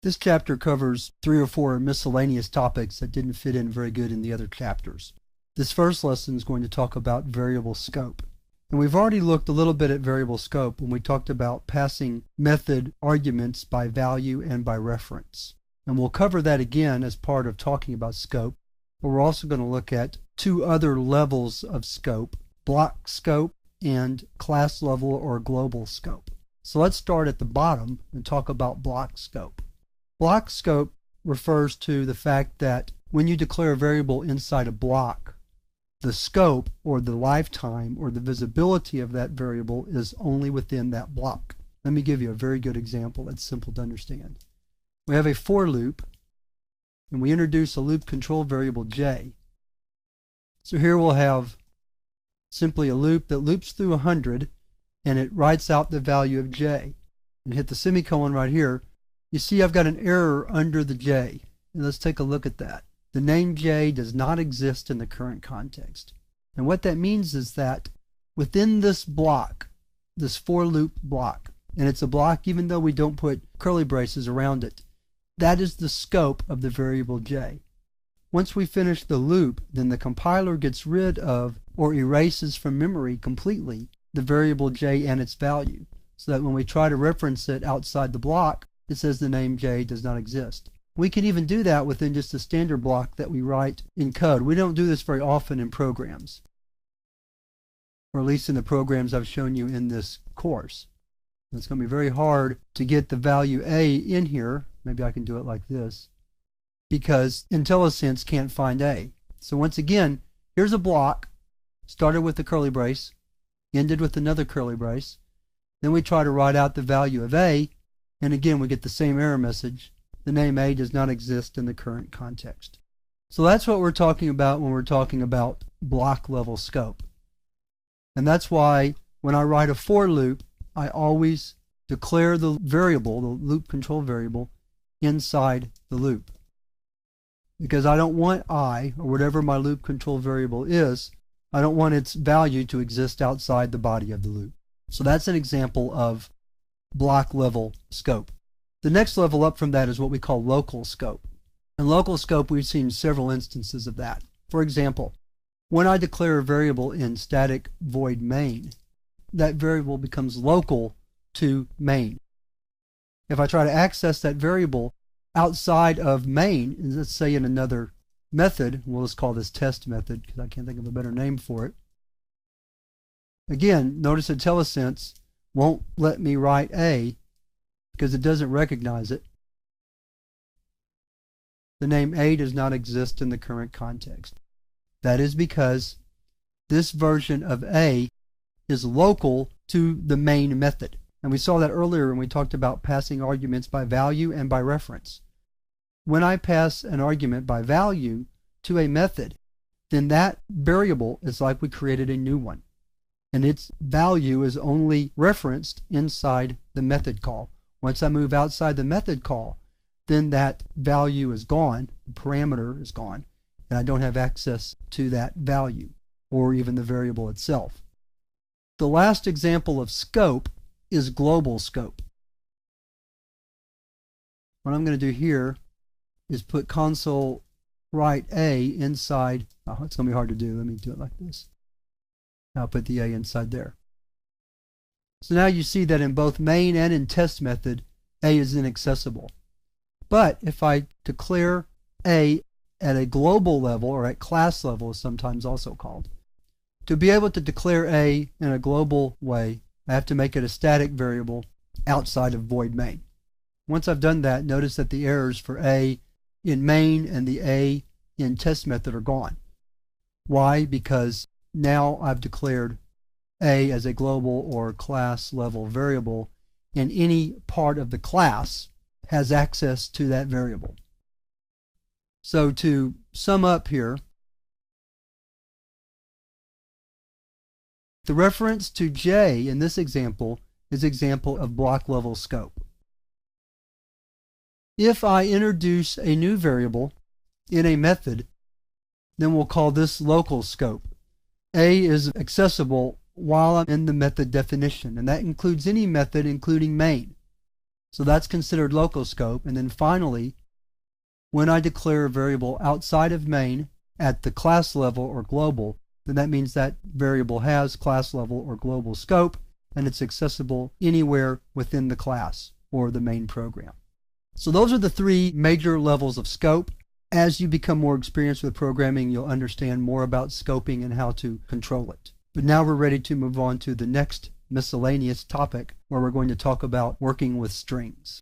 This chapter covers 3 or 4 miscellaneous topics that didn't fit in very good in the other chapters. This first lesson is going to talk about variable scope. And we've already looked a little bit at variable scope when we talked about passing method arguments by value and by reference. And we'll cover that again as part of talking about scope. But we're also going to look at 2 other levels of scope, block scope and class level or global scope. So let's start at the bottom and talk about block scope. Block scope refers to the fact that when you declare a variable inside a block, the scope or the lifetime or the visibility of that variable is only within that block. Let me give you a very good example that's simple to understand. We have a for loop and we introduce a loop control variable j. So here we'll have simply a loop that loops through 100 and it writes out the value of j. And hit the semicolon right here. You see I've got an error under the j. And let's take a look at that. The name j does not exist in the current context. And what that means is that within this block, this for loop block, and it's a block even though we don't put curly braces around it, that is the scope of the variable j. Once we finish the loop, then the compiler gets rid of or erases from memory completely the variable j and its value, so that when we try to reference it outside the block, it says the name j does not exist. We can even do that within just a standard block that we write in code. We don't do this very often in programs, or at least in the programs I've shown you in this course. It's going to be very hard to get the value a in here. Maybe I can do it like this, because IntelliSense can't find a. So once again, here's a block, started with the curly brace, ended with another curly brace. Then we try to write out the value of a, and again we get the same error message. The name a does not exist in the current context. So that's what we're talking about when we're talking about block level scope. And that's why when I write a for loop, I always declare the variable, the loop control variable, inside the loop. Because I don't want I, or whatever my loop control variable is, I don't want its value to exist outside the body of the loop. So that's an example of block level scope. The next level up from that is what we call local scope. In local scope, we've seen several instances of that. For example, when I declare a variable in static void main, that variable becomes local to main. If I try to access that variable outside of main, let's say in another method, we'll just call this test method because I can't think of a better name for it. Again, notice IntelliSense won't let me write a because it doesn't recognize it. The name a does not exist in the current context. That is because this version of a is local to the main method. And we saw that earlier when we talked about passing arguments by value and by reference. When I pass an argument by value to a method, then that variable is like we created a new one. And its value is only referenced inside the method call. Once I move outside the method call, then that value is gone, the parameter is gone, and I don't have access to that value or even the variable itself. The last example of scope is global scope. What I'm going to do here is put console write a inside, oh, it's going to be hard to do, let me do it like this. I'll put the a inside there. So now you see that in both main and in test method, a is inaccessible. But if I declare a at a global level, or at class level is sometimes also called, to be able to declare a in a global way, I have to make it a static variable outside of void main. Once I've done that, notice that the errors for a in main and the a in test method are gone. Why? Because now I've declared a as a global or class level variable, and any part of the class has access to that variable. So to sum up here, the reference to j in this example is example of block level scope. If I introduce a new variable in a method, then we'll call this local scope. A is accessible while I'm in the method definition, and that includes any method including main. So that's considered local scope. And then finally, when I declare a variable outside of main at the class level or global, then that means that variable has class level or global scope, and it's accessible anywhere within the class or the main program. So those are the three major levels of scope. As you become more experienced with programming, you'll understand more about scoping and how to control it. But now we're ready to move on to the next miscellaneous topic, where we're going to talk about working with strings.